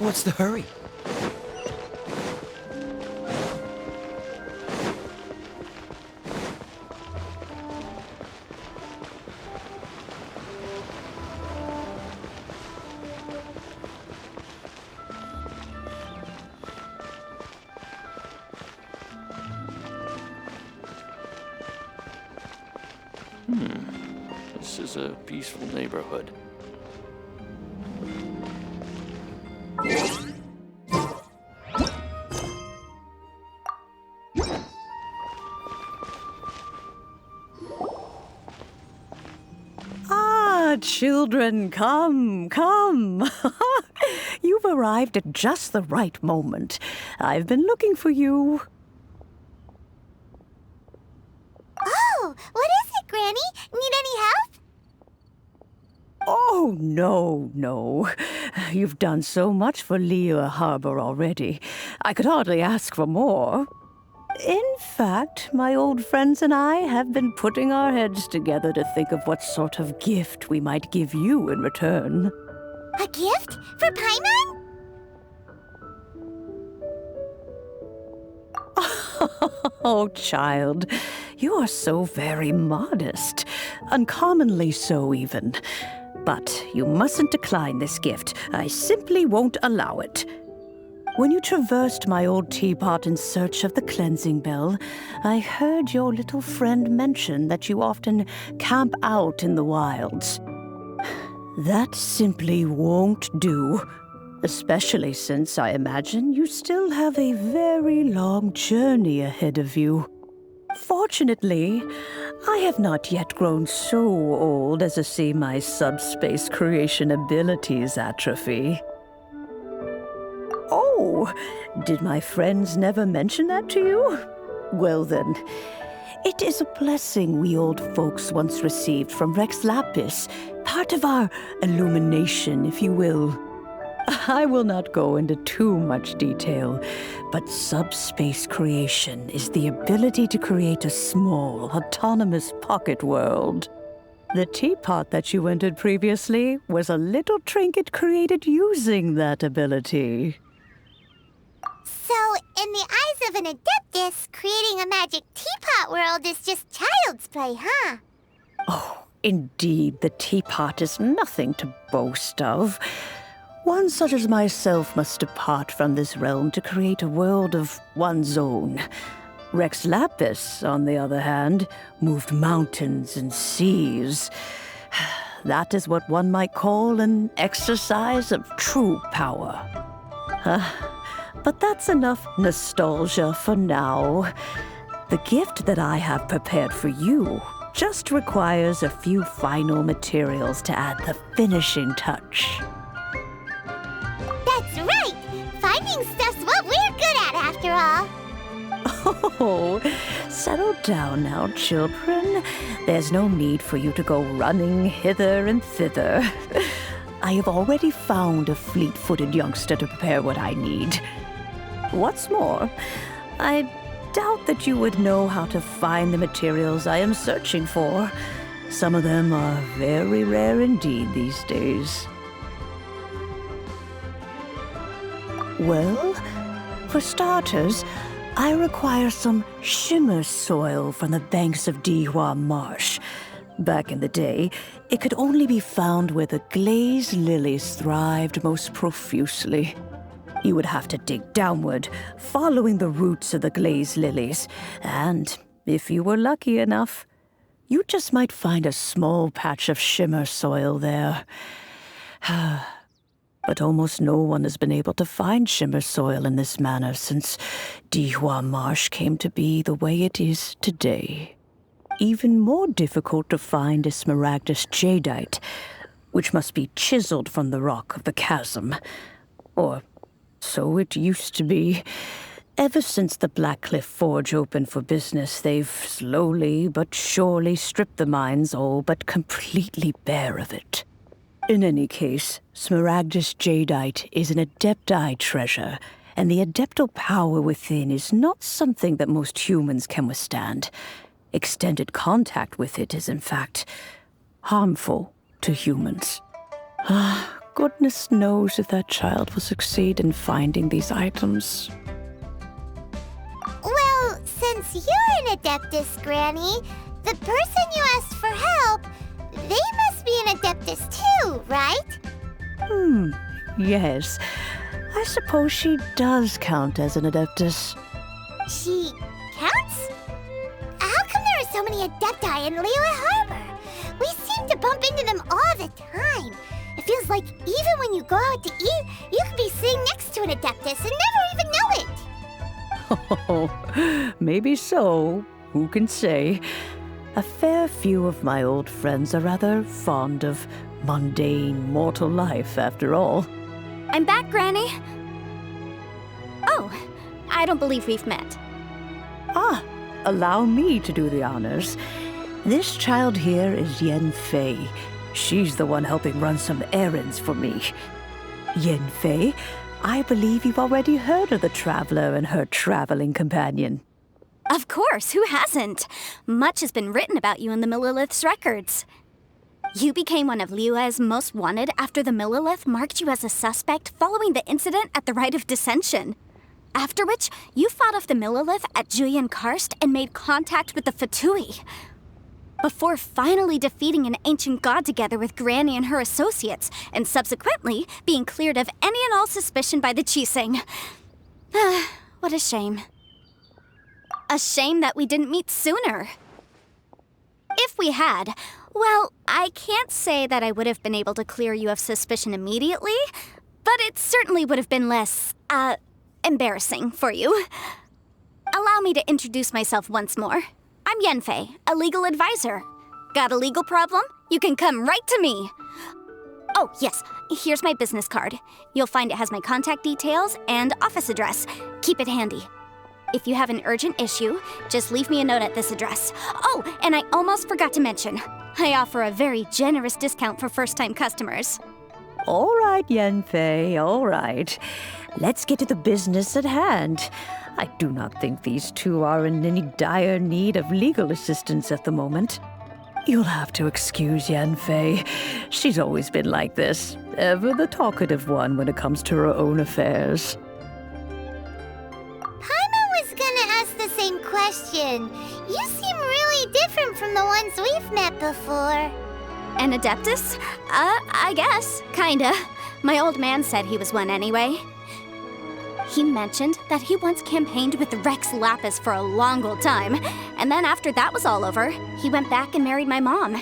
What's the hurry? This is a peaceful neighborhood. Ah, children, come, come. You've arrived at just the right moment. I've been looking for you. Oh, what is it, Granny? Need any help? Oh, no. You've done so much for Lea Harbor already. I could hardly ask for more. In fact, my old friends and I have been putting our heads together to think of what sort of gift we might give you in return. A gift? For Paimon? Oh, child, you are so very modest. Uncommonly so, even. But you mustn't decline this gift. I simply won't allow it. When you traversed my old teapot in search of the cleansing bell, I heard your little friend mention that you often camp out in the wilds. That simply won't do, especially since I imagine you still have a very long journey ahead of you. Fortunately, I have not yet grown so old as to see my subspace creation abilities atrophy. Oh, did my friends never mention that to you? Well then, it is a blessing we old folks once received from Rex Lapis, part of our illumination, if you will. I will not go into too much detail, but subspace creation is the ability to create a small, autonomous pocket world. The teapot that you entered previously was a little trinket created using that ability. So, in the eyes of an adeptus, creating a magic teapot world is just child's play, huh? Oh, indeed, the teapot is nothing to boast of. One such as myself must depart from this realm to create a world of one's own. Rex Lapis, on the other hand, moved mountains and seas. That is what one might call an exercise of true power. But that's enough nostalgia for now. The gift that I have prepared for you just requires a few final materials to add the finishing touch. That's right! Finding stuff's what we're good at, after all. Oh, settle down now, children. There's no need for you to go running hither and thither. I have already found a fleet-footed youngster to prepare what I need. What's more, I doubt that you would know how to find the materials I am searching for. Some of them are very rare indeed these days. Well, for starters, I require some shimmer soil from the banks of Dihua Marsh. Back in the day, it could only be found where the glazed lilies thrived most profusely. You would have to dig downward, following the roots of the glazed lilies, and if you were lucky enough, you just might find a small patch of shimmer soil there. But almost no one has been able to find shimmer soil in this manner since Dihua Marsh came to be the way it is today. Even more difficult to find is smaragdus jadeite, which must be chiseled from the rock of the chasm. Or so it used to be. Ever since the Blackcliff Forge opened for business, they've slowly but surely stripped the mines all but completely bare of it. In any case, smaragdus jadeite is an adepti treasure, and the adeptal power within is not something that most humans can withstand. Extended contact with it is, in fact, harmful to humans. Goodness knows if that child will succeed in finding these items. Well, since you're an Adeptus, Granny, the person you asked for help, they must be an Adeptus too, right? Yes. I suppose she does count as an Adeptus. She counts? How come there are so many Adepti in Liyue Harbor? We seem to bump into them all the time. It feels like even when you go out to eat, you could be sitting next to an Adeptus and never even know it. Oh, maybe so. Who can say? A fair few of my old friends are rather fond of mundane mortal life, after all. I'm back, Granny. Oh, I don't believe we've met. Ah, allow me to do the honors. This child here is Yen Fei. She's the one helping run some errands for me. Yen Fei, I believe you've already heard of the traveler and her traveling companion. Of course, who hasn't? Much has been written about you in the Millilith's records. You became one of Liyue's most wanted after the Millilith marked you as a suspect following the incident at the Rite of Dissension. After which, you fought off the Millilith at Julian Karst and made contact with the Fatui. Before finally defeating an ancient god together with Granny and her associates, and subsequently being cleared of any and all suspicion by the Chiseng. What a shame. A shame that we didn't meet sooner. If we had, well, I can't say that I would have been able to clear you of suspicion immediately, but it certainly would have been less, embarrassing for you. Allow me to introduce myself once more. I'm Yenfei, a legal advisor. Got a legal problem? You can come right to me. Oh, yes, here's my business card. You'll find it has my contact details and office address. Keep it handy. If you have an urgent issue, just leave me a note at this address. Oh, and I almost forgot to mention, I offer a very generous discount for first-time customers. All right, Yenfei, all right. Let's get to the business at hand. I do not think these two are in any dire need of legal assistance at the moment. You'll have to excuse Yenfei. She's always been like this, ever the talkative one when it comes to her own affairs. Paimon was gonna ask the same question. You seem really different from the ones we've met before. An Adeptus? I guess, kinda. My old man said he was one anyway. He mentioned that he once campaigned with Rex Lapis for a long old time, and then after that was all over, he went back and married my mom.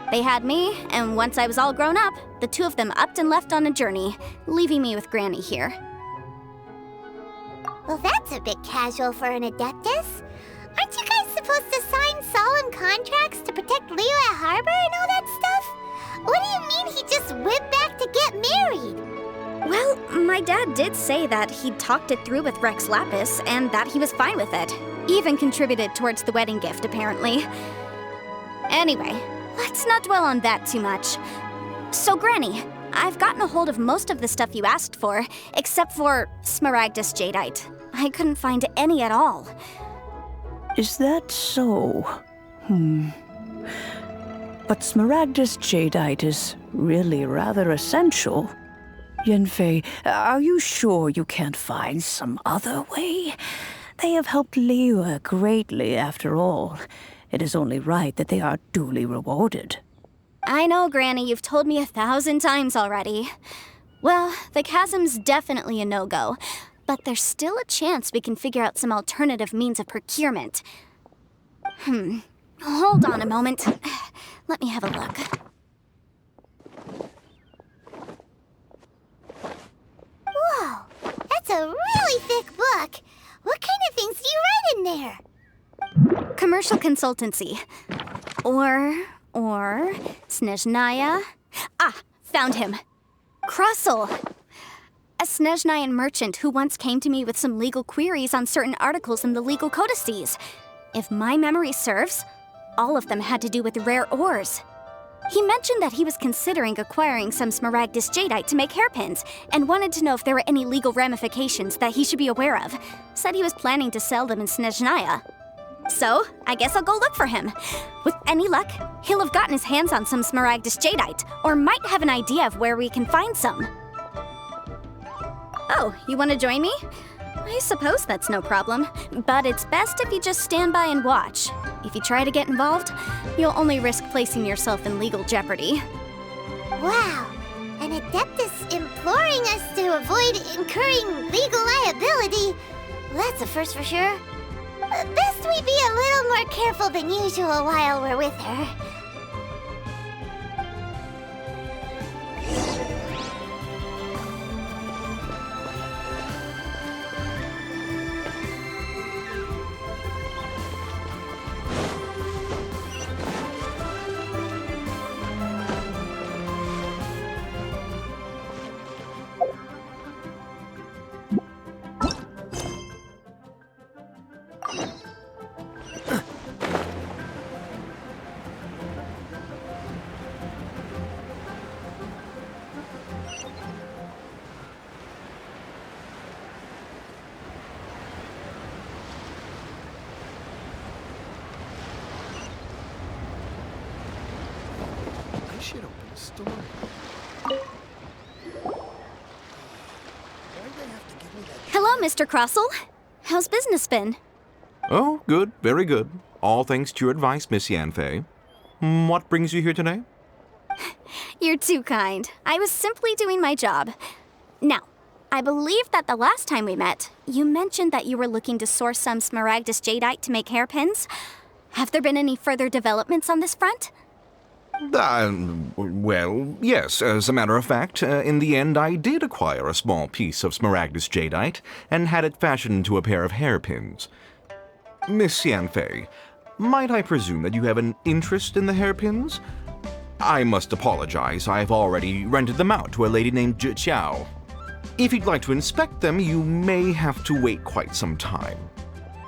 They had me, and once I was all grown up, the two of them upped and left on a journey, leaving me with Granny here. Well, that's a bit casual for an Adeptus. Aren't you guys supposed to sign solemn contracts to protect Liyue Harbor and all that stuff? What do you mean he just went back to get married? Well, my dad did say that he'd talked it through with Rex Lapis and that he was fine with it. Even contributed towards the wedding gift, apparently. Anyway, let's not dwell on that too much. So, Granny, I've gotten a hold of most of the stuff you asked for, except for Smaragdus Jadeite. I couldn't find any at all. Is that so? But Smaragdus Jadeite is really rather essential. Yenfei, are you sure you can't find some other way? They have helped Liyue greatly, after all. It is only right that they are duly rewarded. I know, Granny, you've told me 1,000 times already. Well, the chasm's definitely a no-go, but there's still a chance we can figure out some alternative means of procurement. Hold on a moment. Let me have a look. Whoa, that's a really thick book. What kind of things do you write in there? Commercial consultancy. Or Snezhnaya. Ah, found him. Krusel. A Snezhnayan merchant who once came to me with some legal queries on certain articles in the legal codices. If my memory serves, all of them had to do with rare ores. He mentioned that he was considering acquiring some Smaragdus Jadeite to make hairpins, and wanted to know if there were any legal ramifications that he should be aware of. Said he was planning to sell them in Snezhnaya. So, I guess I'll go look for him. With any luck, he'll have gotten his hands on some Smaragdus Jadeite, or might have an idea of where we can find some. Oh, you want to join me? I suppose that's no problem, but it's best if you just stand by and watch. If you try to get involved, you'll only risk placing yourself in legal jeopardy. Wow, an Adeptus imploring us to avoid incurring legal liability. That's a first for sure. Best we be a little more careful than usual while we're with her. I should open a store. Why'd they have to give me that? Hello, Mr. Crossell. How's business been? Oh, good, very good. All thanks to your advice, Miss Yanfei. What brings you here today? You're too kind. I was simply doing my job. Now, I believe that the last time we met, you mentioned that you were looking to source some Smaragdus Jadeite to make hairpins. Have there been any further developments on this front? Well, yes. As a matter of fact, in the end, I did acquire a small piece of Smaragdus Jadeite and had it fashioned into a pair of hairpins. Miss Yanfei, might I presume that you have an interest in the hairpins? I must apologize. I've already rented them out to a lady named Zhi. If you'd like to inspect them, you may have to wait quite some time.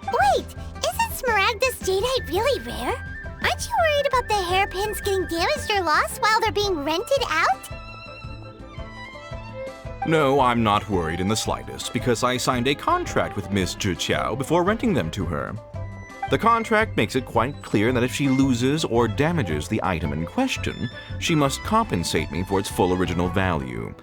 Wait, isn't Smaragdus Jadeite really rare? Aren't you worried about the hairpins getting damaged or lost while they're being rented out? No, I'm not worried in the slightest, because I signed a contract with Miss Zhi before renting them to her. The contract makes it quite clear that if she loses or damages the item in question, she must compensate me for its full original value.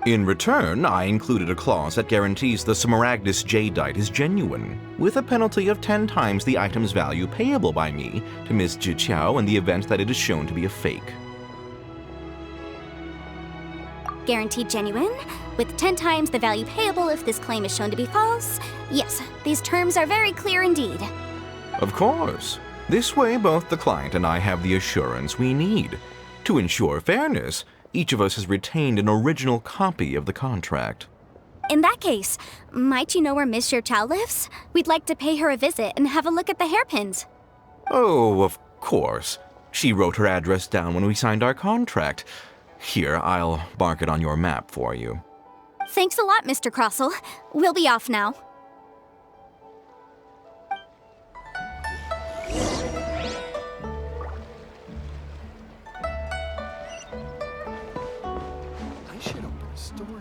In return, I included a clause that guarantees the Smaragdus Jadeite is genuine, with a penalty of 10 times the item's value payable by me to Miss Zhi in the event that it is shown to be a fake. Guaranteed genuine, with 10 times the value payable if this claim is shown to be false? Yes, these terms are very clear indeed. Of course. This way, both the client and I have the assurance we need. To ensure fairness, each of us has retained an original copy of the contract. In that case, might you know where Miss Zhi lives? We'd like to pay her a visit and have a look at the hairpins. Oh, of course. She wrote her address down when we signed our contract. Here, I'll mark it on your map for you. Thanks a lot, Mr. Crossell. We'll be off now. I should open a store here.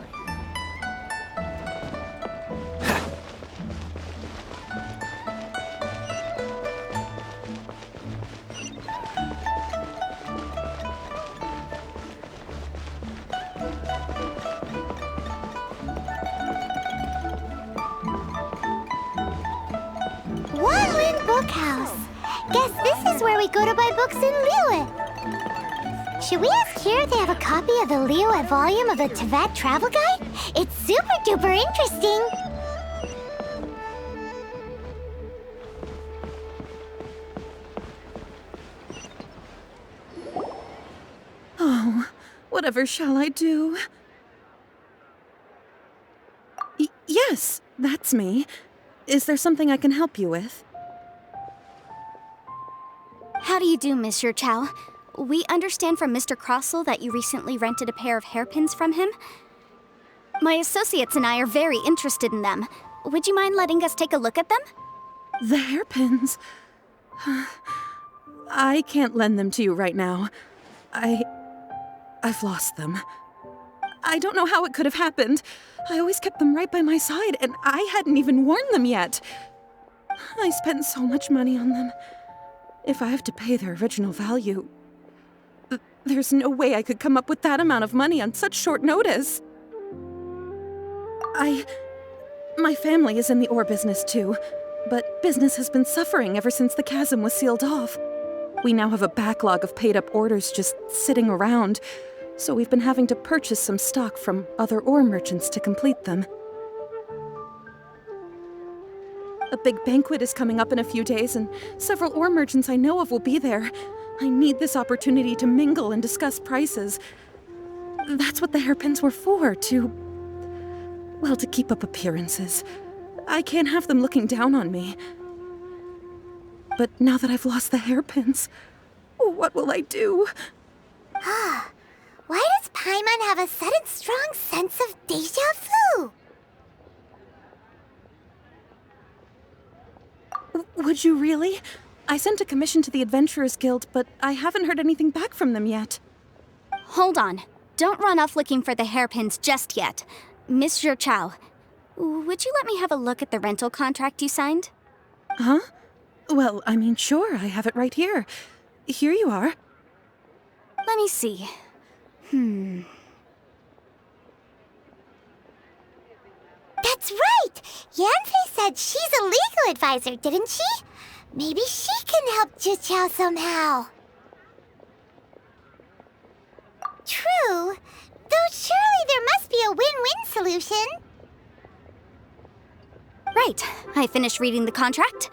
Wanlin Bookhouse. Guess this is where we go to buy books in Liyue. Should we ask here if they have a copy of the Liyue volume of the Tevat Travel Guide? It's super duper interesting. Oh, whatever shall I do? Yes, that's me. Is there something I can help you with? How do you do, Miss Zhi? We understand from Mr. Crossell that you recently rented a pair of hairpins from him. My associates and I are very interested in them. Would you mind letting us take a look at them? The hairpins? I can't lend them to you right now. I've lost them. I don't know how it could have happened. I always kept them right by my side, and I hadn't even worn them yet. I spent so much money on them. If I have to pay their original value, there's no way I could come up with that amount of money on such short notice. My family is in the ore business too, but business has been suffering ever since the chasm was sealed off. We now have a backlog of paid-up orders just sitting around, so we've been having to purchase some stock from other ore merchants to complete them. A big banquet is coming up in a few days, and several ore merchants I know of will be there. I need this opportunity to mingle and discuss prices. That's what the hairpins were for, to keep up appearances. I can't have them looking down on me. But now that I've lost the hairpins, what will I do? Why does Paimon have a sudden strong sense of déjà vu? Would you really? I sent a commission to the Adventurers Guild, but I haven't heard anything back from them yet. Hold on. Don't run off looking for the hairpins just yet. Miss Chow, would you let me have a look at the rental contract you signed? Huh? Well, I mean, sure, I have it right here. Here you are. Let me see. That's right! Yanfei said she's a legal advisor, didn't she? Maybe she can help Juqiao somehow. True. Though surely there must be a win-win solution. Right. I finished reading the contract.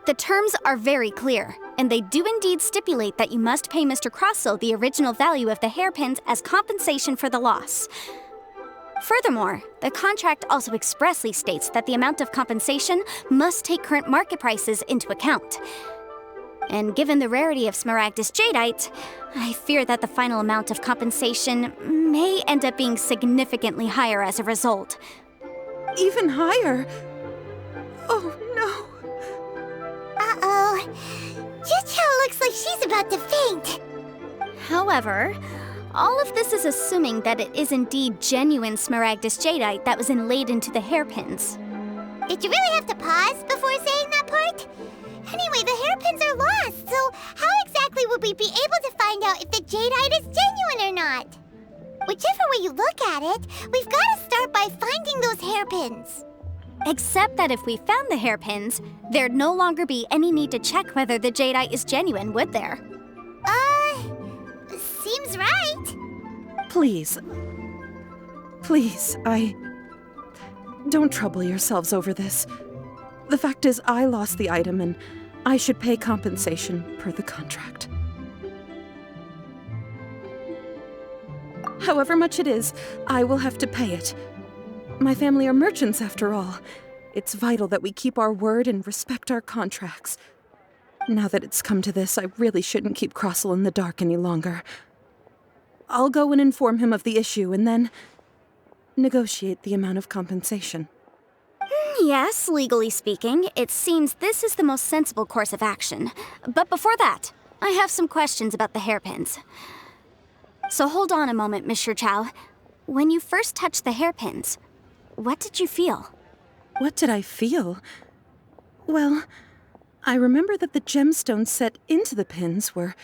The terms are very clear, and they do indeed stipulate that you must pay Mr. Crossell the original value of the hairpins as compensation for the loss. Furthermore, the contract also expressly states that the amount of compensation must take current market prices into account. And given the rarity of Smaragdus jadeite, I fear that the final amount of compensation may end up being significantly higher as a result. Even higher? Oh, no. Uh-oh. Juqiao looks like she's about to faint. However, all of this is assuming that it is indeed genuine Smaragdus jadeite that was inlaid into the hairpins. Did you really have to pause before saying that part? Anyway, the hairpins are lost, so how exactly would we be able to find out if the jadeite is genuine or not? Whichever way you look at it, we've got to start by finding those hairpins. Except that if we found the hairpins, there'd no longer be any need to check whether the jadeite is genuine, would there? Seems right. Please, don't trouble yourselves over this. The fact is, I lost the item and I should pay compensation per the contract. However much it is, I will have to pay it. My family are merchants, after all. It's vital that we keep our word and respect our contracts. Now that it's come to this, I really shouldn't keep Crossell in the dark any longer. I'll go and inform him of the issue and then negotiate the amount of compensation. Yes, legally speaking, it seems this is the most sensible course of action. But before that, I have some questions about the hairpins. So hold on a moment, Miss Chow. When you first touched the hairpins, what did you feel? What did I feel? Well, I remember that the gemstones set into the pins were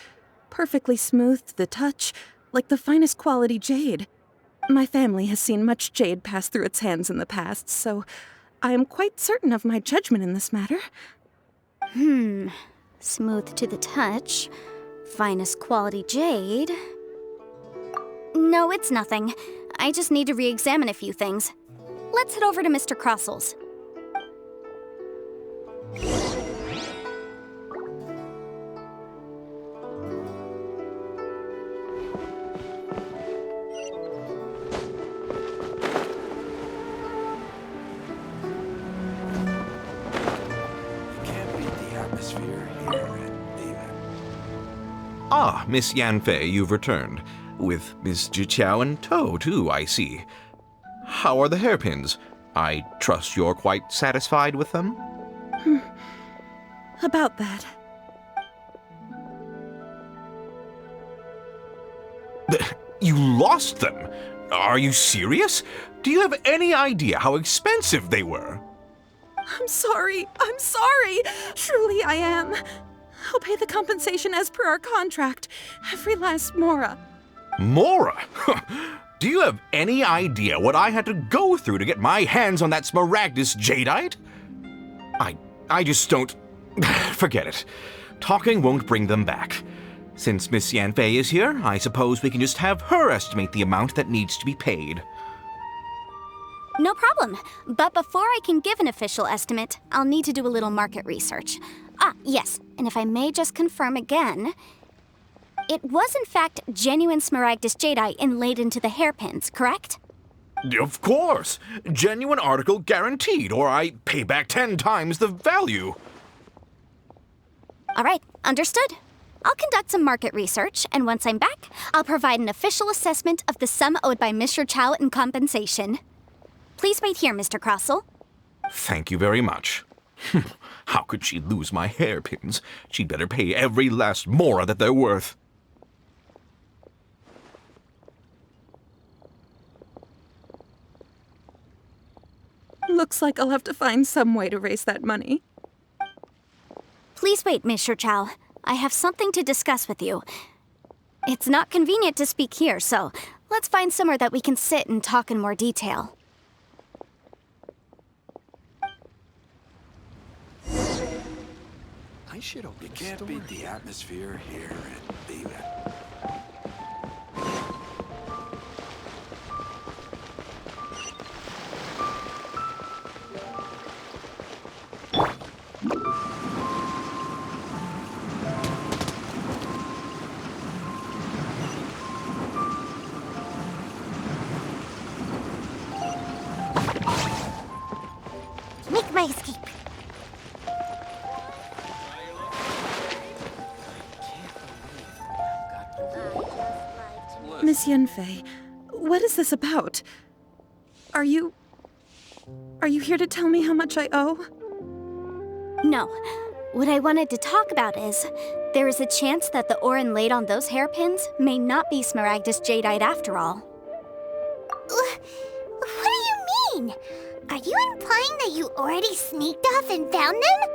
perfectly smooth to the touch, like the finest quality jade. My family has seen much jade pass through its hands in the past, so I am quite certain of my judgment in this matter. Smooth to the touch, finest quality jade. No, it's nothing. I just need to re-examine a few things. Let's head over to Mr. Crossell's. Ah, Miss Yanfei, you've returned. With Miss Juqiao in tow, too, I see. How are the hairpins? I trust you're quite satisfied with them? About that. You lost them? Are you serious? Do you have any idea how expensive they were? I'm sorry. I'm sorry. Truly I am. I'll pay the compensation as per our contract. Every last mora. Mora? Do you have any idea what I had to go through to get my hands on that Smaragdus jadeite? I just don't... Forget it. Talking won't bring them back. Since Miss Yanfei is here, I suppose we can just have her estimate the amount that needs to be paid. No problem. But before I can give an official estimate, I'll need to do a little market research. Ah, yes, and if I may just confirm again, it was in fact genuine Smaragdus jadeite inlaid into the hairpins, correct? Of course! Genuine article guaranteed, or I pay back 10 times the value. All right, understood. I'll conduct some market research, and once I'm back, I'll provide an official assessment of the sum owed by Mr. Chow in compensation. Please wait here, Mr. Crossell. Thank you very much. How could she lose my hairpins? She'd better pay every last mora that they're worth. Looks like I'll have to find some way to raise that money. Please wait, Mr. Chow. I have something to discuss with you. It's not convenient to speak here, so let's find somewhere that we can sit and talk in more detail. I should open You a can't store. beat the atmosphere here at Beaver. Make my escape. Miss Yanfei, what is this about? Are you here to tell me how much I owe? No. What I wanted to talk about is, there is a chance that the ore inlaid on those hairpins may not be Smaragdus jadeite after all. What do you mean? Are you implying that you already sneaked off and found them?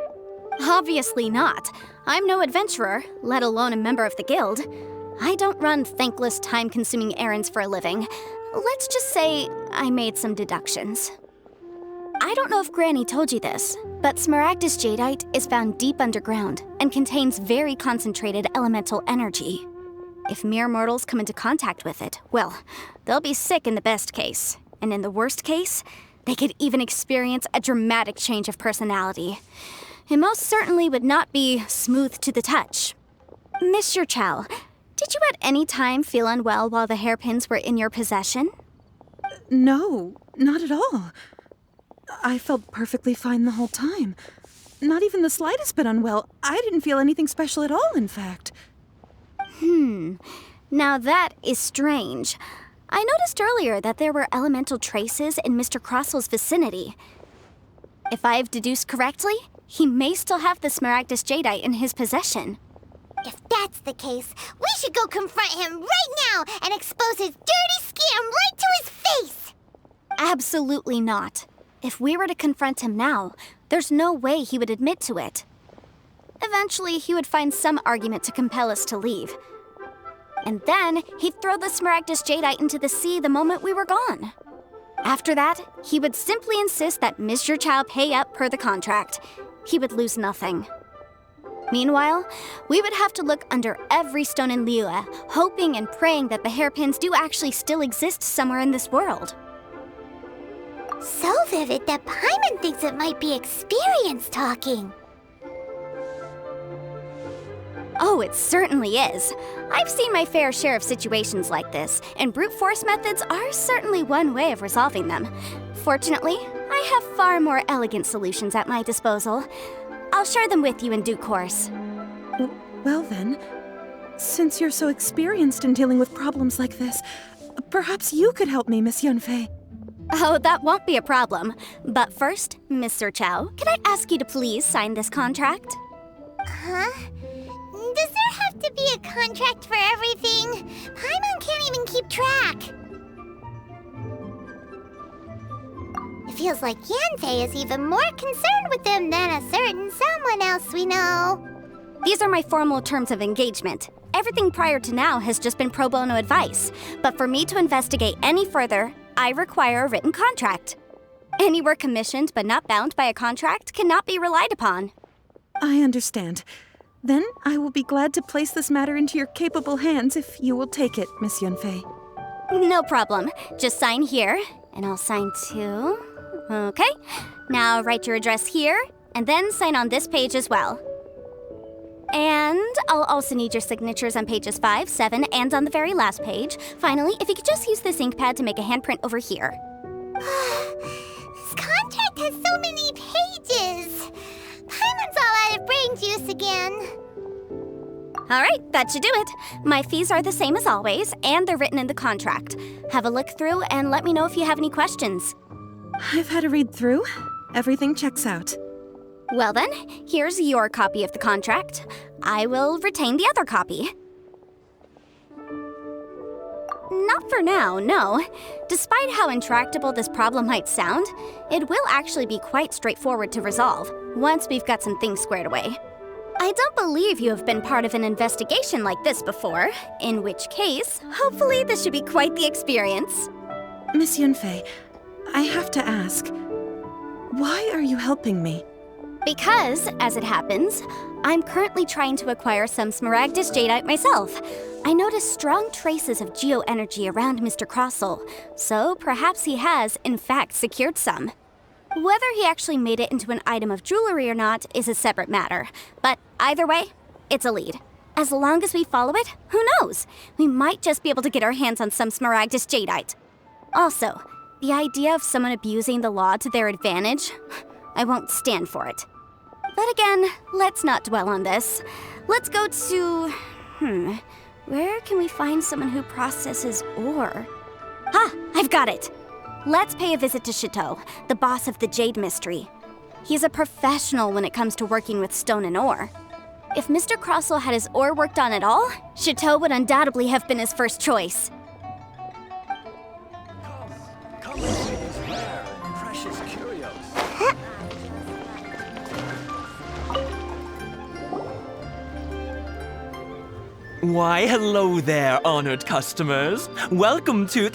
Obviously not. I'm no adventurer, let alone a member of the guild. I don't run thankless, time-consuming errands for a living. Let's just say I made some deductions. I don't know if Granny told you this, but Smaragdus jadeite is found deep underground and contains very concentrated elemental energy. If mere mortals come into contact with it, well, they'll be sick in the best case. And in the worst case, they could even experience a dramatic change of personality. It most certainly would not be smooth to the touch. Mr. Chow, did you at any time feel unwell while the hairpins were in your possession? No, not at all. I felt perfectly fine the whole time. Not even the slightest bit unwell. I didn't feel anything special at all, in fact. Now that is strange. I noticed earlier that there were elemental traces in Mr. Crossell's vicinity. If I've deduced correctly, he may still have the Smaragdus jadeite in his possession. If that's the case, we should go confront him right now and expose his dirty scam right to his face! Absolutely not. If we were to confront him now, there's no way he would admit to it. Eventually, he would find some argument to compel us to leave. And then, he'd throw the Smaragdus jadeite into the sea the moment we were gone. After that, he would simply insist that Mr. Chow pay up per the contract. He would lose nothing. Meanwhile, we would have to look under every stone in Liyue, hoping and praying that the hairpins do actually still exist somewhere in this world. So vivid that Paimon thinks it might be experience talking. Oh, it certainly is. I've seen my fair share of situations like this, and brute force methods are certainly one way of resolving them. Fortunately, I have far more elegant solutions at my disposal. I'll share them with you in due course. Well then, since you're so experienced in dealing with problems like this, perhaps you could help me, Miss Yanfei. Oh, that won't be a problem. But first, Mr. Chow, can I ask you to please sign this contract? Huh? Does there have to be a contract for everything? Paimon can't even keep track. If feels like Yanfei is even more concerned with them than a certain someone else we know. These are my formal terms of engagement. Everything prior to now has just been pro bono advice. But for me to investigate any further, I require a written contract. Any work commissioned but not bound by a contract cannot be relied upon. I understand. Then I will be glad to place this matter into your capable hands if you will take it, Miss Yunfei. No problem. Just sign here, and I'll sign too. Okay. Now write your address here, and then sign on this page as well. And I'll also need your signatures on pages 5, 7, and on the very last page. Finally, if you could just use this ink pad to make a handprint over here. This contract has so many pages. Paimon's all out of brain juice again. All right, that should do it. My fees are the same as always, and they're written in the contract. Have a look through and let me know if you have any questions. I've had a read through. Everything checks out. Well then, here's your copy of the contract. I will retain the other copy. Not for now, no. Despite how intractable this problem might sound, it will actually be quite straightforward to resolve, once we've got some things squared away. I don't believe you have been part of an investigation like this before, in which case, hopefully this should be quite the experience. Miss Yunfei, I have to ask, why are you helping me? Because, as it happens, I'm currently trying to acquire some Smaragdus Jadeite myself. I noticed strong traces of geoenergy around Mr. Crossel, so perhaps he has, in fact, secured some. Whether he actually made it into an item of jewelry or not is a separate matter, but either way, it's a lead. As long as we follow it, who knows? We might just be able to get our hands on some Smaragdus Jadeite. Also, the idea of someone abusing the law to their advantage, I won't stand for it. But again, let's not dwell on this. Let's go to... where can we find someone who processes ore? I've got it! Let's pay a visit to Chateau, the boss of the Jade Mystery. He's a professional when it comes to working with stone and ore. If Mr. Crossel had his ore worked on at all, Chateau would undoubtedly have been his first choice. Come and see these rare and precious curios. Why, hello there, honored customers. Welcome to...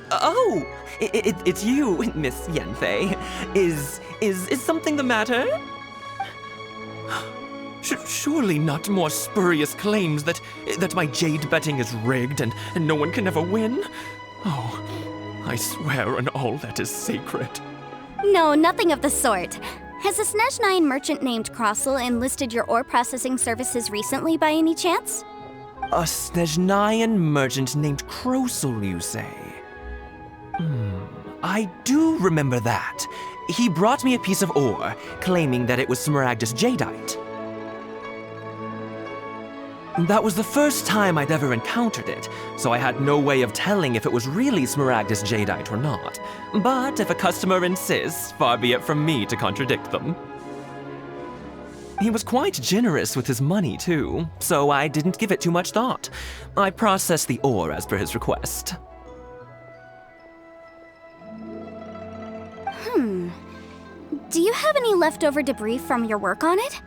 it's you, Miss Yanfei. Is something the matter? Surely not more spurious claims that my jade betting is rigged and no one can ever win? Oh, I swear on all that is sacred. No, nothing of the sort. Has a Snezhnine merchant named Crossel enlisted your ore processing services recently by any chance? A Snezhnine merchant named Crossel, you say? I do remember that. He brought me a piece of ore, claiming that it was Smaragdus Jadeite. That was the first time I'd ever encountered it, so I had no way of telling if it was really Smaragdus Jadeite or not. But if a customer insists, far be it from me to contradict them. He was quite generous with his money, too, so I didn't give it too much thought. I processed the ore as per his request. Do you have any leftover debris from your work on it?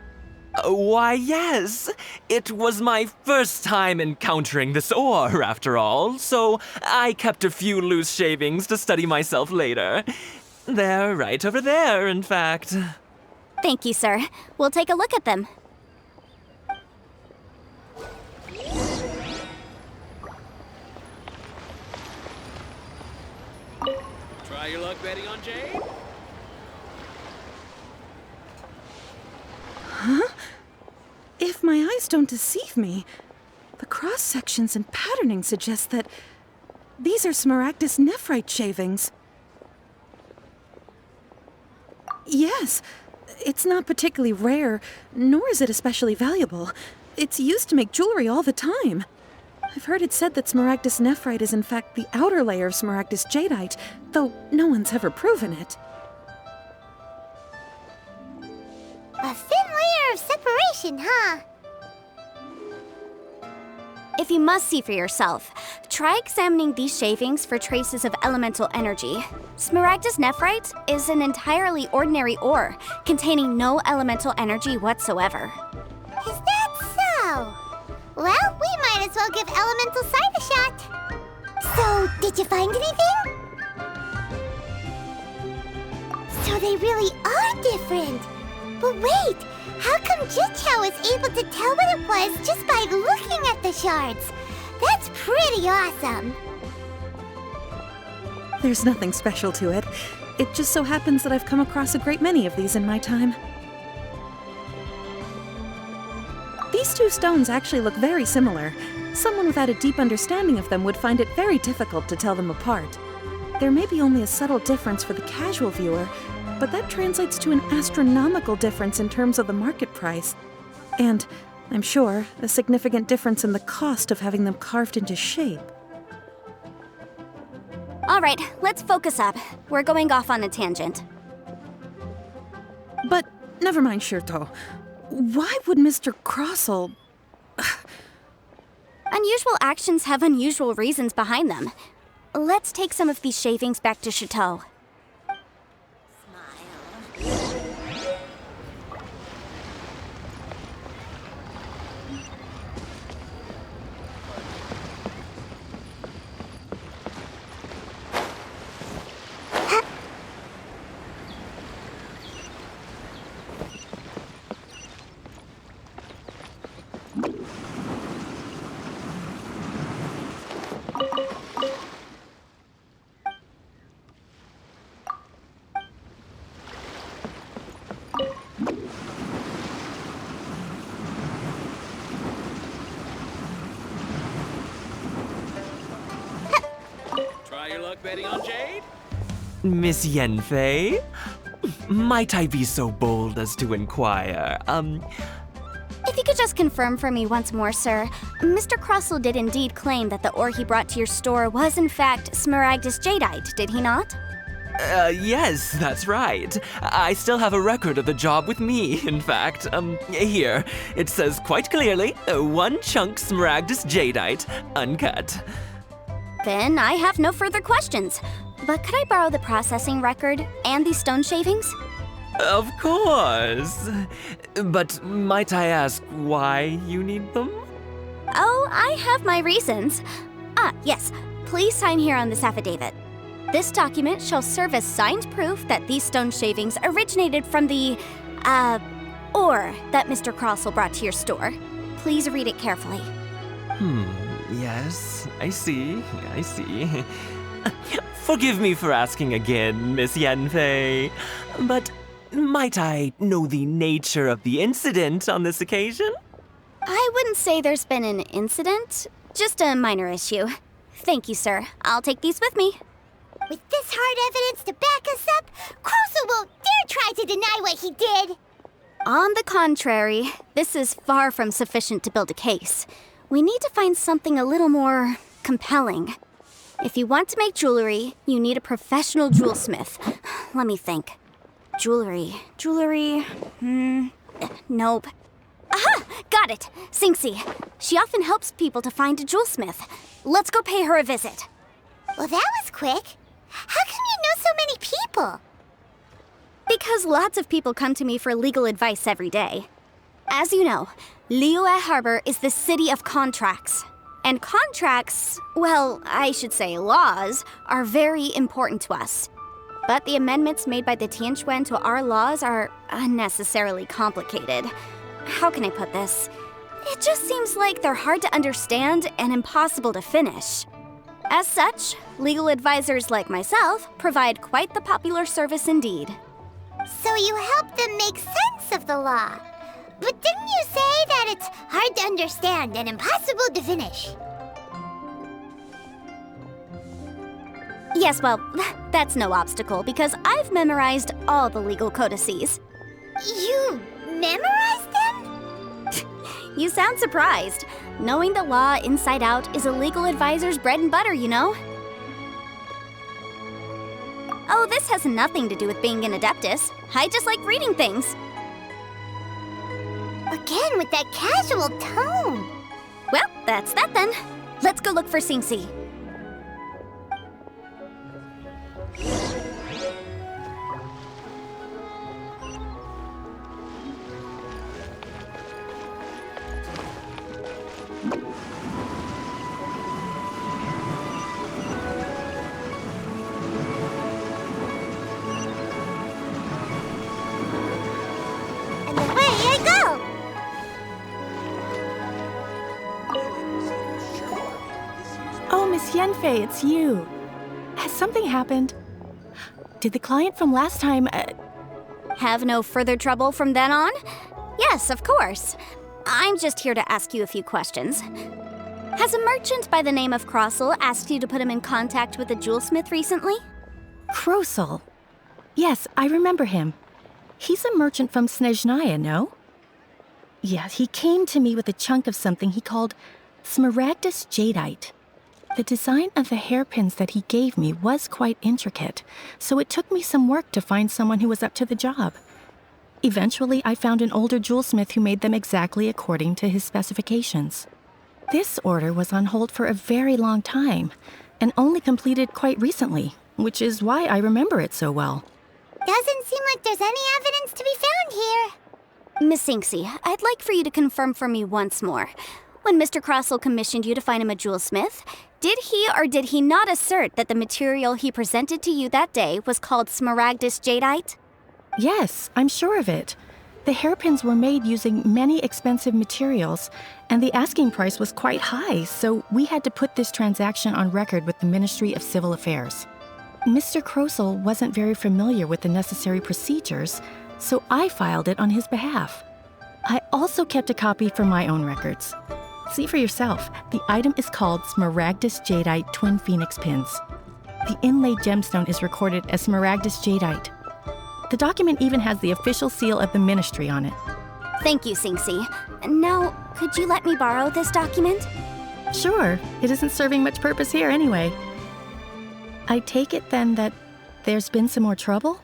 Why, yes. It was my first time encountering this ore, after all, so I kept a few loose shavings to study myself later. They're right over there, in fact. Thank you, sir. We'll take a look at them. Try your luck betting on Jade? If my eyes don't deceive me, the cross-sections and patterning suggest that these are Smaragdus nephrite shavings. Yes, it's not particularly rare, nor is it especially valuable. It's used to make jewelry all the time. I've heard it said that Smaragdus nephrite is in fact the outer layer of Smaragdus Jadeite, though no one's ever proven it. A thin layer of separation, huh? If you must see for yourself, Try examining these shavings for traces of elemental energy. Smaragdus nephrite is an entirely ordinary ore, containing no elemental energy whatsoever. Is that so? Well, we might as well give elemental sight a shot. So, did you find anything? So they really are different. But wait, how come Jichao was able to tell what it was just by looking at the shards? That's pretty awesome. There's nothing special to it. It just so happens that I've come across a great many of these in my time. These two stones actually look very similar. Someone without a deep understanding of them would find it very difficult to tell them apart. There may be only a subtle difference for the casual viewer, but that translates to an astronomical difference in terms of the market price. And, I'm sure, a significant difference in the cost of having them carved into shape. All right, let's focus up. We're going off on a tangent. But, never mind, Shirto. Why would Mr. Crossell... Unusual actions have unusual reasons behind them. Let's take some of these shavings back to Chateau. Try your luck betting on Jade? Miss Yenfei? Might I be so bold as to inquire, If you could just confirm for me once more, sir. Mr. Crossell did indeed claim that the ore he brought to your store was in fact Smaragdus jadeite, did he not? Yes, that's right. I still have a record of the job with me, in fact. Here. It says quite clearly, 1 chunk Smaragdus jadeite, uncut. Then I have no further questions. But could I borrow the processing record and these stone shavings? Of course. But might I ask why you need them? Oh, I have my reasons. Yes. Please sign here on this affidavit. This document shall serve as signed proof that these stone shavings originated from the, ore that Mr. Crossell brought to your store. Please read it carefully. Yes, I see. Forgive me for asking again, Miss Yenfei, but might I know the nature of the incident on this occasion? I wouldn't say there's been an incident, just a minor issue. Thank you, sir. I'll take these with me. With this hard evidence to back us up, Crossell won't dare try to deny what he did. On the contrary, this is far from sufficient to build a case. We need to find something a little more compelling. If you want to make jewelry, you need a professional jewelsmith. Let me think. Jewelry. Nope. Aha! Got it! Singxi. She often helps people to find a jewelsmith. Let's go pay her a visit. Well, that was quick. How come you know so many people? Because lots of people come to me for legal advice every day. As you know, Liyue Harbor is the city of contracts. And contracts, well, I should say laws, are very important to us. But the amendments made by the Tianquan to our laws are unnecessarily complicated. How can I put this? It just seems like they're hard to understand and impossible to finish. As such, legal advisors like myself provide quite the popular service indeed. So you help them make sense of the law. But didn't you say that it's hard to understand and impossible to finish? Yes, well, that's no obstacle because I've memorized all the legal codices. You memorized them? You sound surprised. Knowing the law inside out is a legal advisor's bread and butter, you know? Oh, this has nothing to do with being an adeptus. I just like reading things. Again, with that casual tone. Well, that's that then. Let's go look for Singxi. And away I go! Oh, Miss Yenfei, it's you. Has something happened? Did the client from last time, Have no further trouble from then on? Yes, of course. I'm just here to ask you a few questions. Has a merchant by the name of Crossel asked you to put him in contact with a jewelsmith recently? Krosel? Yes, I remember him. He's a merchant from Snezhnaya, no? Yeah, he came to me with a chunk of something he called Smaragdus Jadeite. The design of the hairpins that he gave me was quite intricate, so it took me some work to find someone who was up to the job. Eventually, I found an older jewelsmith who made them exactly according to his specifications. This order was on hold for a very long time, and only completed quite recently, which is why I remember it so well. Doesn't seem like there's any evidence to be found here. Miss Inksy, I'd like for you to confirm for me once more. When Mr. Crossel commissioned you to find him a jewelsmith, did he or did he not assert that the material he presented to you that day was called Smaragdus Jadeite? Yes, I'm sure of it. The hairpins were made using many expensive materials, and the asking price was quite high, so we had to put this transaction on record with the Ministry of Civil Affairs. Mr. Krosel wasn't very familiar with the necessary procedures, so I filed it on his behalf. I also kept a copy for my own records. See for yourself, the item is called Smaragdus Jadeite Twin Phoenix Pins. The inlaid gemstone is recorded as Smaragdus Jadeite. The document even has the official seal of the ministry on it. Thank you, Sinksy. Now, could you let me borrow this document? Sure, it isn't serving much purpose here anyway. I take it then that there's been some more trouble?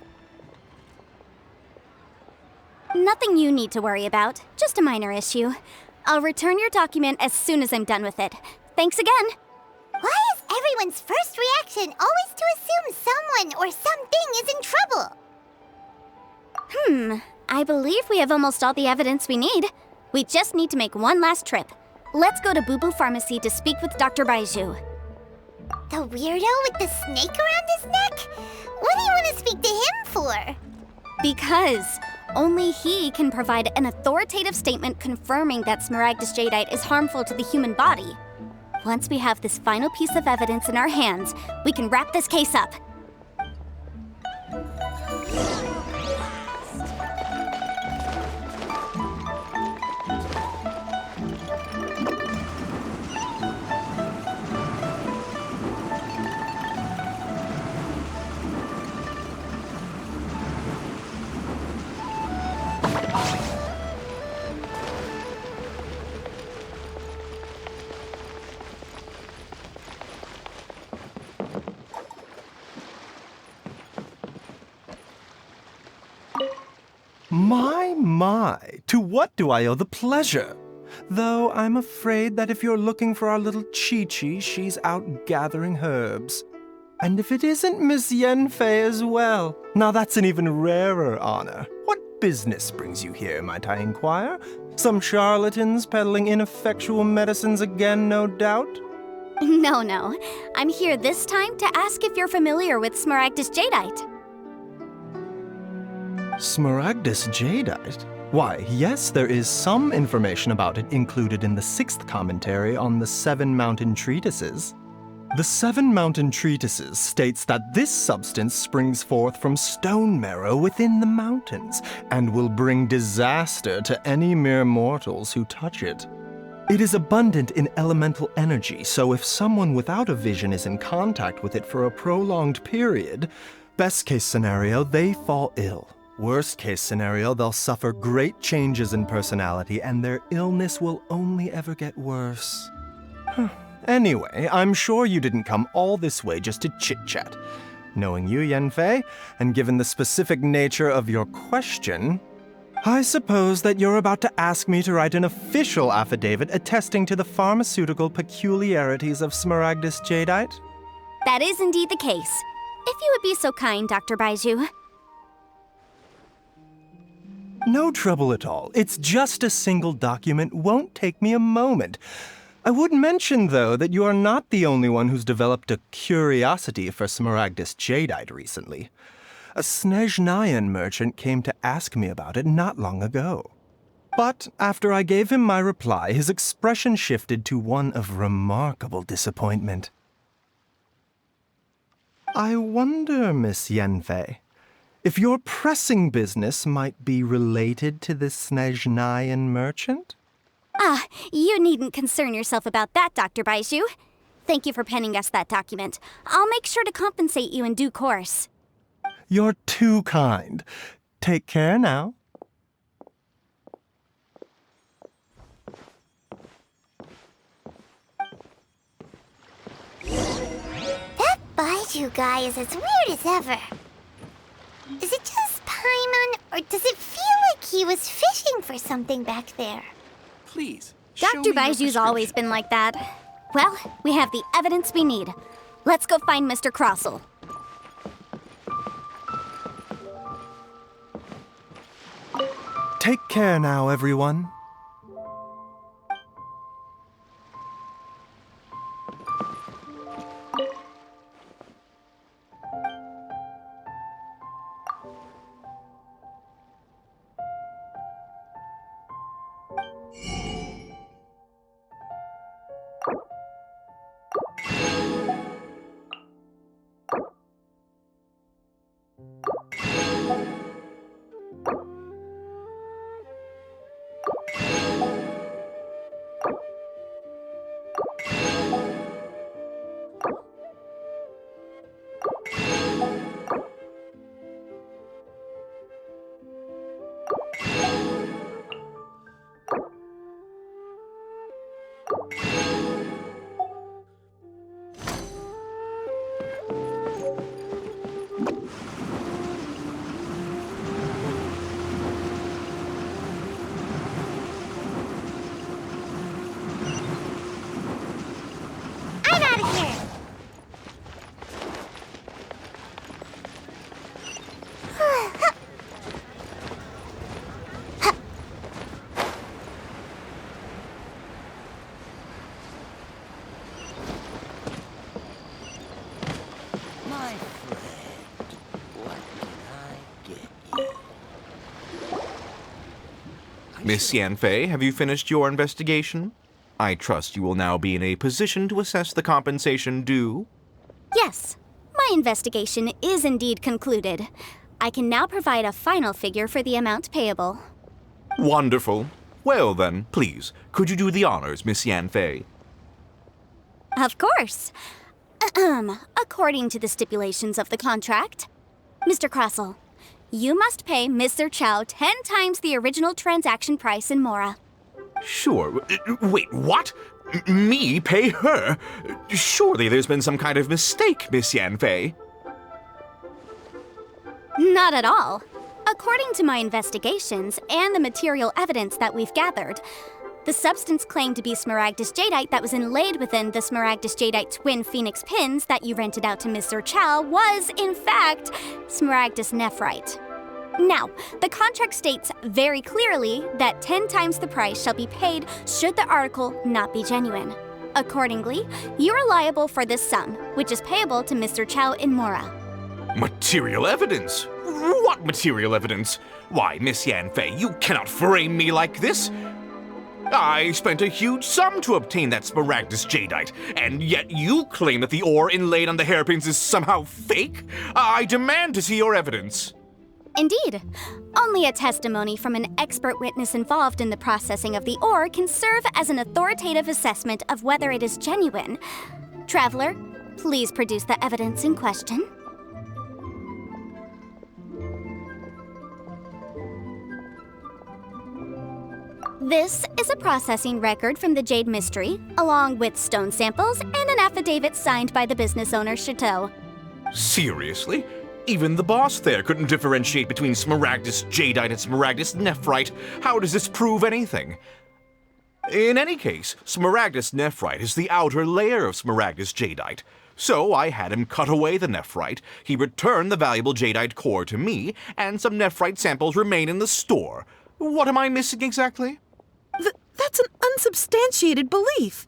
Nothing you need to worry about, just a minor issue. I'll return your document as soon as I'm done with it. Thanks again. Why is everyone's first reaction always to assume someone or something is in trouble? I believe we have almost all the evidence we need. We just need to make one last trip. Let's go to Boo Boo Pharmacy to speak with Dr. Baiju. The weirdo with the snake around his neck? What do you want to speak to him for? Because only he can provide an authoritative statement confirming that Smaragdus Jadeite is harmful to the human body. Once we have this final piece of evidence in our hands, we can wrap this case up. My, to what do I owe the pleasure? Though I'm afraid that if you're looking for our little Chi-Chi, she's out gathering herbs. And if it isn't Miss Yenfei as well, now that's an even rarer honor. What business brings you here, might I inquire? Some charlatans peddling ineffectual medicines again, no doubt? No. I'm here this time to ask if you're familiar with Smaragdus Jadeite. Smaragdus Jadeite? Why, yes, there is some information about it included in the 6th commentary on the 7 Mountain Treatises. The 7 Mountain Treatises states that this substance springs forth from stone marrow within the mountains and will bring disaster to any mere mortals who touch it. It is abundant in elemental energy, so if someone without a vision is in contact with it for a prolonged period, best case scenario, they fall ill. Worst case scenario, they'll suffer great changes in personality and their illness will only ever get worse. Anyway, I'm sure you didn't come all this way just to chit-chat. Knowing you, Yenfei, and given the specific nature of your question, I suppose that you're about to ask me to write an official affidavit attesting to the pharmaceutical peculiarities of Smaragdus Jadeite? That is indeed the case. If you would be so kind, Dr. Baiju. No trouble at all. It's just a single document. Won't take me a moment. I would mention, though, that you are not the only one who's developed a curiosity for Smaragdus jadeite recently. A Snezhnayan merchant came to ask me about it not long ago. But after I gave him my reply, his expression shifted to one of remarkable disappointment. I wonder, Miss Yanfei, if your pressing business might be related to this Snezhnayan merchant? Ah, you needn't concern yourself about that, Dr. Baiju. Thank you for penning us that document. I'll make sure to compensate you in due course. You're too kind. Take care now. That Baiju guy is as weird as ever. Is it just Paimon, or does it feel like he was fishing for something back there? Please, Dr. Baiju's always been like that. Well, we have the evidence we need. Let's go find Mr. Crossell. Take care now, everyone. My friend, what can I get you? Miss Yanfei, have you finished your investigation? I trust you will now be in a position to assess the compensation due. Yes, my investigation is indeed concluded. I can now provide a final figure for the amount payable. Wonderful. Well then, please, could you do the honors, Miss Yanfei? Of course. According to the stipulations of the contract, Mr. Crossell, you must pay Mr. Chow 10 times the original transaction price in Mora. Sure. Wait, what? Me pay her? Surely there's been some kind of mistake, Miss Yanfei. Not at all. According to my investigations and the material evidence that we've gathered, the substance claimed to be Smaragdus jadeite that was inlaid within the Smaragdus jadeite twin phoenix pins that you rented out to Mr. Chow was, in fact, Smaragdus nephrite. Now, the contract states very clearly that 10 times the price shall be paid should the article not be genuine. Accordingly, you are liable for this sum, which is payable to Mr. Chow in Mora. Material evidence? What material evidence? Why, Miss Yanfei, you cannot frame me like this. I spent a huge sum to obtain that Smaragdus jadeite, and yet you claim that the ore inlaid on the hairpins is somehow fake? I demand to see your evidence. Indeed. Only a testimony from an expert witness involved in the processing of the ore can serve as an authoritative assessment of whether it is genuine. Traveler, please produce the evidence in question. This is a processing record from the Jade Mystery, along with stone samples and an affidavit signed by the business owner, Chateau. Seriously? Even the boss there couldn't differentiate between Smaragdus jadeite and Smaragdus nephrite. How does this prove anything? In any case, Smaragdus nephrite is the outer layer of Smaragdus jadeite. So I had him cut away the nephrite, he returned the valuable jadeite core to me, and some nephrite samples remain in the store. What am I missing exactly? That's an unsubstantiated belief.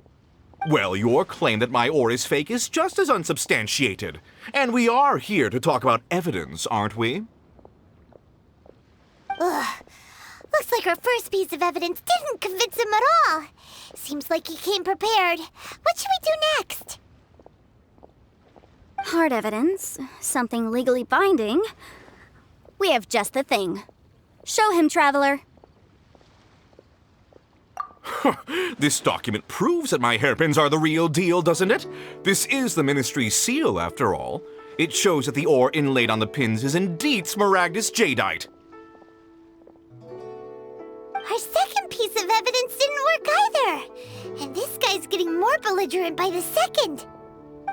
Well, your claim that my ore is fake is just as unsubstantiated. And we are here to talk about evidence, aren't we? Ugh. Looks like our first piece of evidence didn't convince him at all. Seems like he came prepared. What should we do next? Hard evidence, something legally binding. We have just the thing. Show him, Traveler. This document proves that my hairpins are the real deal, doesn't it? This is the Ministry's seal, after all. It shows that the ore inlaid on the pins is indeed smaragdus jadeite. Our second piece of evidence didn't work either. And this guy's getting more belligerent by the second.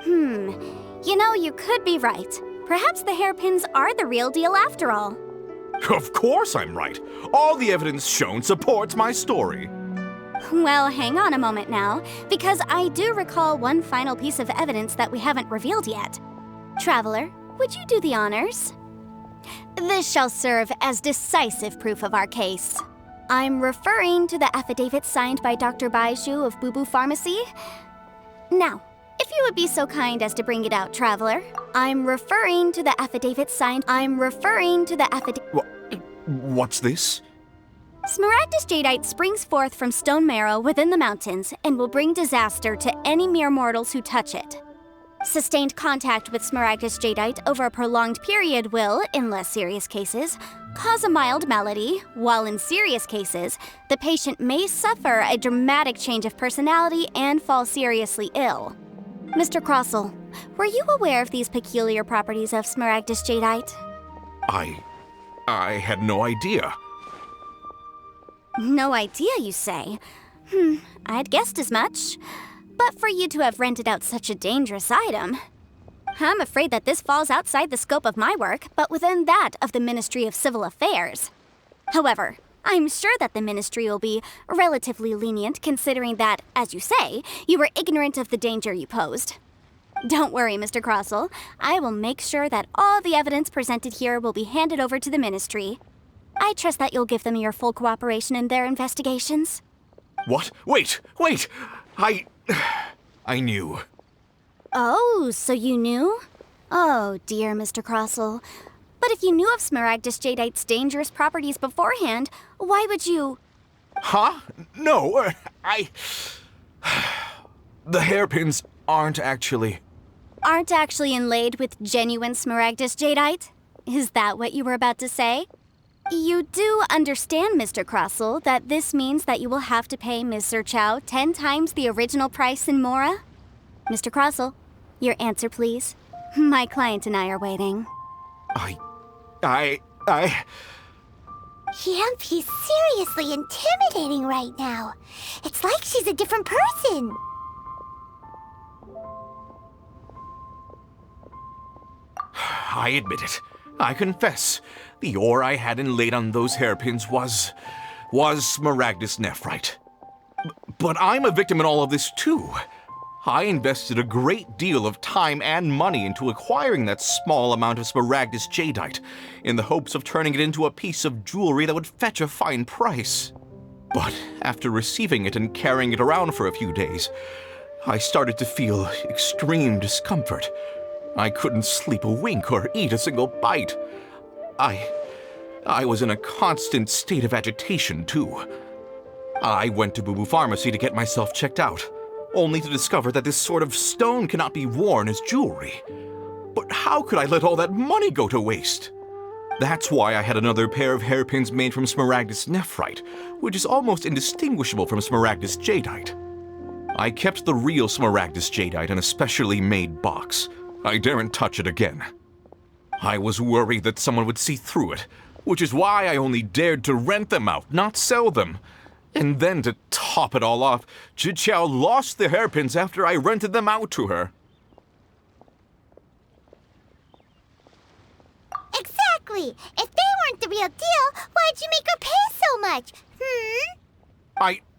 You know, you could be right. Perhaps the hairpins are the real deal after all. Of course I'm right. All the evidence shown supports my story. Well, hang on a moment now, because I do recall one final piece of evidence that we haven't revealed yet. Traveler, would you do the honors? This shall serve as decisive proof of our case. I'm referring to the affidavit signed by Dr. Baiju of Boo Boo Pharmacy. Now, if you would be so kind as to bring it out, Traveler. I'm referring to the affidavit signed... What's this? Smaragdus jadeite springs forth from stone marrow within the mountains and will bring disaster to any mere mortals who touch it. Sustained contact with smaragdus jadeite over a prolonged period will, in less serious cases, cause a mild malady, while in serious cases, the patient may suffer a dramatic change of personality and fall seriously ill. Mr. Crossell, were you aware of these peculiar properties of smaragdus jadeite? I had no idea. No idea, you say? I'd guessed as much. But for you to have rented out such a dangerous item... I'm afraid that this falls outside the scope of my work, but within that of the Ministry of Civil Affairs. However, I'm sure that the Ministry will be relatively lenient considering that, as you say, you were ignorant of the danger you posed. Don't worry, Mr. Crossell. I will make sure that all the evidence presented here will be handed over to the Ministry. I trust that you'll give them your full cooperation in their investigations. What? Wait! I knew. Oh, so you knew? Oh, dear Mr. Crossell. But if you knew of smaragdus jadeite's dangerous properties beforehand, why would you... Huh? No, The hairpins aren't actually inlaid with genuine smaragdus jadeite? Is that what you were about to say? You do understand, Mr. Crossell, that this means that you will have to pay Ms. Zerchow 10 times the original price in Mora? Mr. Crossell, your answer, please. My client and I are waiting. Yep, he's seriously intimidating right now. It's like she's a different person. I admit it. I confess. The ore I had inlaid on those hairpins was smaragdus nephrite. But I'm a victim in all of this too. I invested a great deal of time and money into acquiring that small amount of smaragdus jadeite, in the hopes of turning it into a piece of jewelry that would fetch a fine price. But after receiving it and carrying it around for a few days, I started to feel extreme discomfort. I couldn't sleep a wink or eat a single bite. I was in a constant state of agitation, too. I went to Boo Boo Pharmacy to get myself checked out, only to discover that this sort of stone cannot be worn as jewelry. But how could I let all that money go to waste? That's why I had another pair of hairpins made from smaragdus nephrite, which is almost indistinguishable from smaragdus jadeite. I kept the real smaragdus jadeite in a specially made box. I daren't touch it again. I was worried that someone would see through it, which is why I only dared to rent them out, not sell them. And then to top it all off, Zhiqiao lost the hairpins after I rented them out to her. Exactly! If they weren't the real deal, why'd you make her pay so much?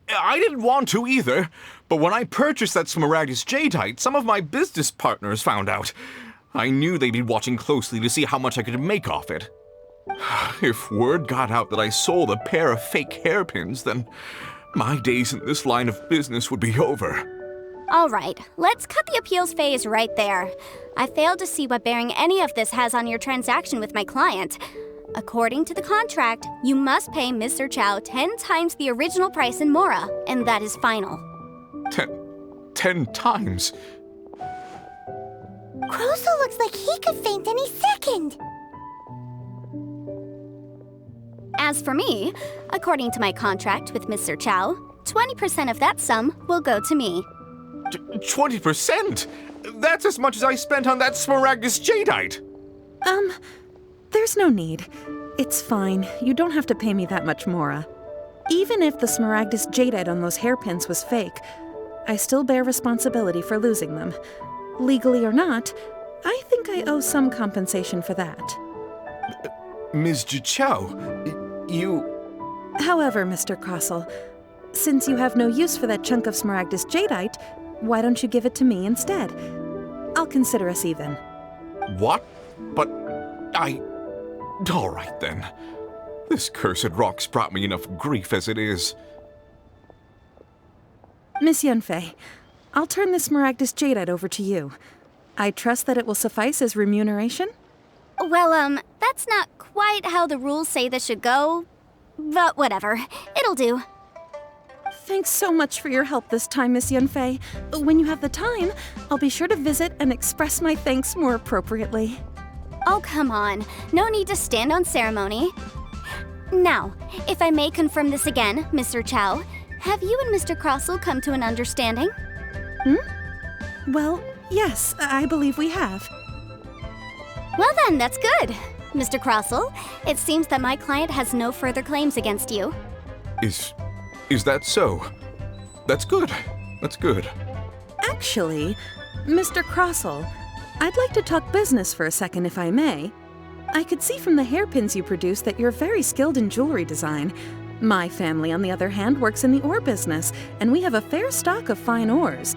I didn't want to either, but when I purchased that Smaragdus jadeite, some of my business partners found out. I knew they'd be watching closely to see how much I could make off it. If word got out that I sold a pair of fake hairpins, then my days in this line of business would be over. All right, let's cut the appeals phase right there. I failed to see what bearing any of this has on your transaction with my client. According to the contract, you must pay Mr. Chow 10 times the original price in Mora, and that is final. 10 times? Crosel looks like he could faint any second. As for me, according to my contract with Mr. Chow, 20% of that sum will go to me. 20%? That's as much as I spent on that Smaragdus jadeite. There's no need. It's fine. You don't have to pay me that much, Mora. Even if the Smaragdus jadeite on those hairpins was fake, I still bear responsibility for losing them. Legally or not, I think I owe some compensation for that. Ms. Jichao, you... However, Mr. Crosel, since you have no use for that chunk of Smaragdus jadeite, why don't you give it to me instead? I'll consider us even. What? But I... All right, then. This cursed rock's brought me enough grief as it is. Miss Yunfei, I'll turn this Smaragdus jadeite over to you. I trust that it will suffice as remuneration? Well, that's not quite how the rules say this should go, but whatever. It'll do. Thanks so much for your help this time, Miss Yunfei. When you have the time, I'll be sure to visit and express my thanks more appropriately. Oh, come on. No need to stand on ceremony. Now, if I may confirm this again, Mr. Chow, have you and Mr. Crosel come to an understanding? Well, yes, I believe we have. Well then, that's good. Mr. Crosel, it seems that my client has no further claims against you. Is that so? That's good. That's good. Actually, Mr. Crosel, I'd like to talk business for a second if I may. I could see from the hairpins you produce that you're very skilled in jewelry design. My family, on the other hand, works in the ore business, and we have a fair stock of fine ores.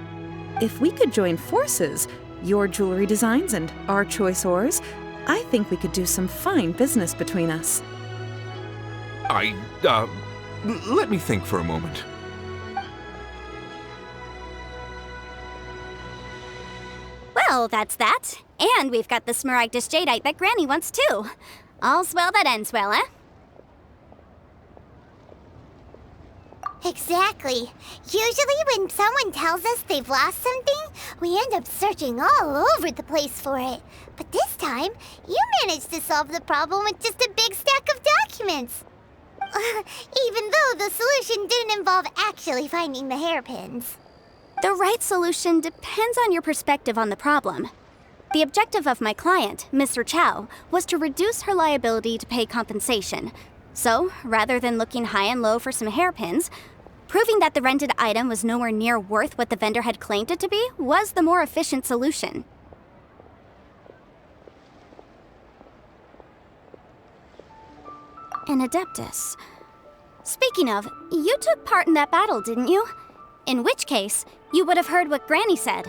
If we could join forces, your jewelry designs and our choice ores, I think we could do some fine business between us. Let me think for a moment. Well, that's that. And we've got the Smaragdus jadeite that Granny wants too. All's well that ends well, eh? Exactly. Usually when someone tells us they've lost something, we end up searching all over the place for it. But this time, you managed to solve the problem with just a big stack of documents. Even though the solution didn't involve actually finding the hairpins. The right solution depends on your perspective on the problem. The objective of my client, Mr. Chow, was to reduce her liability to pay compensation. So, rather than looking high and low for some hairpins, proving that the rented item was nowhere near worth what the vendor had claimed it to be was the more efficient solution. An Adeptus. Speaking of, you took part in that battle, didn't you? In which case, you would have heard what Granny said.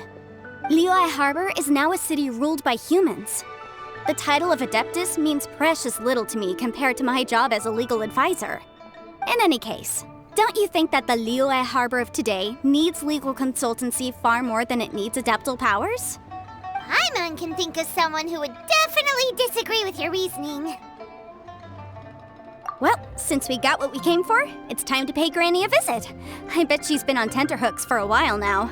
Liyue Harbor is now a city ruled by humans. The title of Adeptus means precious little to me compared to my job as a legal advisor. In any case, don't you think that the Liyue Harbor of today needs legal consultancy far more than it needs adeptal powers? Paimon can think of someone who would definitely disagree with your reasoning. Well, since we got what we came for, it's time to pay Granny a visit. I bet she's been on tenterhooks for a while now.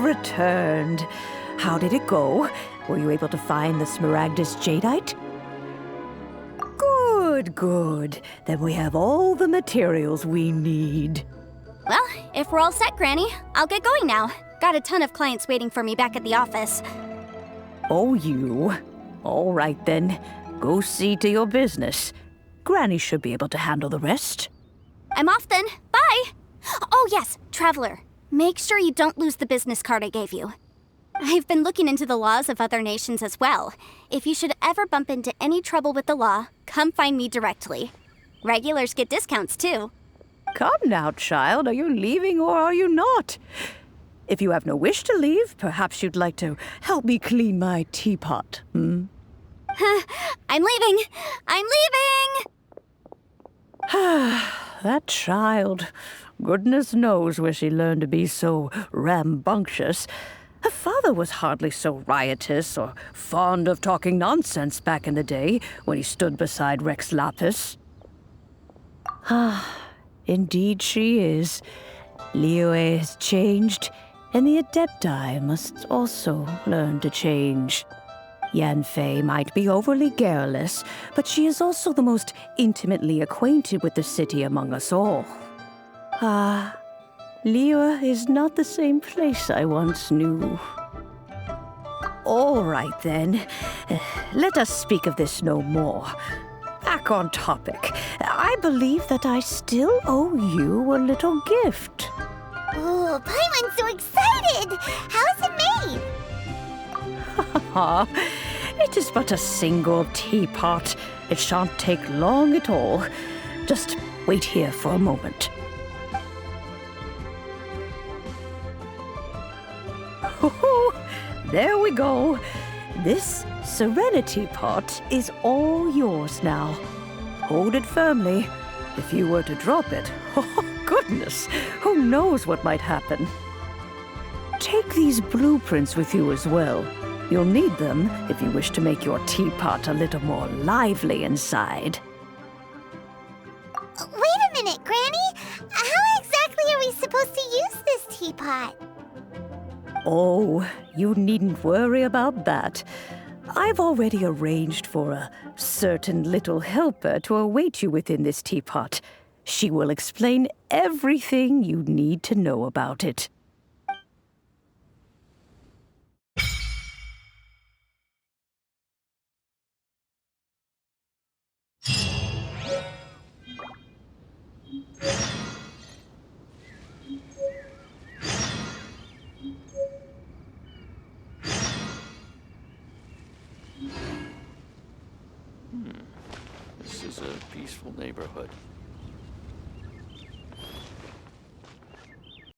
returned. How did it go? Were you able to find the Smaragdus jadeite? Good, good. Then we have all the materials we need. Well, if we're all set, Granny, I'll get going now. Got a ton of clients waiting for me back at the office. Oh, you. All right, then. Go see to your business. Granny should be able to handle the rest. I'm off then. Bye! Oh, yes, Traveler. Make sure you don't lose the business card I gave you. I've been looking into the laws of other nations as well. If you should ever bump into any trouble with the law, come find me directly. Regulars get discounts, too. Come now, child. Are you leaving or are you not? If you have no wish to leave, perhaps you'd like to help me clean my teapot, hmm? I'm leaving! I'm leaving! That child. Goodness knows where she learned to be so rambunctious. Her father was hardly so riotous or fond of talking nonsense back in the day when he stood beside Rex Lapis. Indeed she is. Liyue has changed, and the Adepti must also learn to change. Yanfei might be overly garrulous, but she is also the most intimately acquainted with the city among us all. Liyue is not the same place I once knew. All right, then. Let us speak of this no more. Back on topic. I believe that I still owe you a little gift. Oh, Paimon's so excited! How is it made? It is but a single teapot. It shan't take long at all. Just wait here for a moment. There we go. This Serenity Pot is all yours now. Hold it firmly. If you were to drop it, oh goodness, who knows what might happen. Take these blueprints with you as well. You'll need them if you wish to make your teapot a little more lively inside. Wait a minute, Granny! How exactly are we supposed to use this teapot? Oh, you needn't worry about that. I've already arranged for a certain little helper to await you within this teapot. She will explain everything you need to know about it. This is a peaceful neighborhood.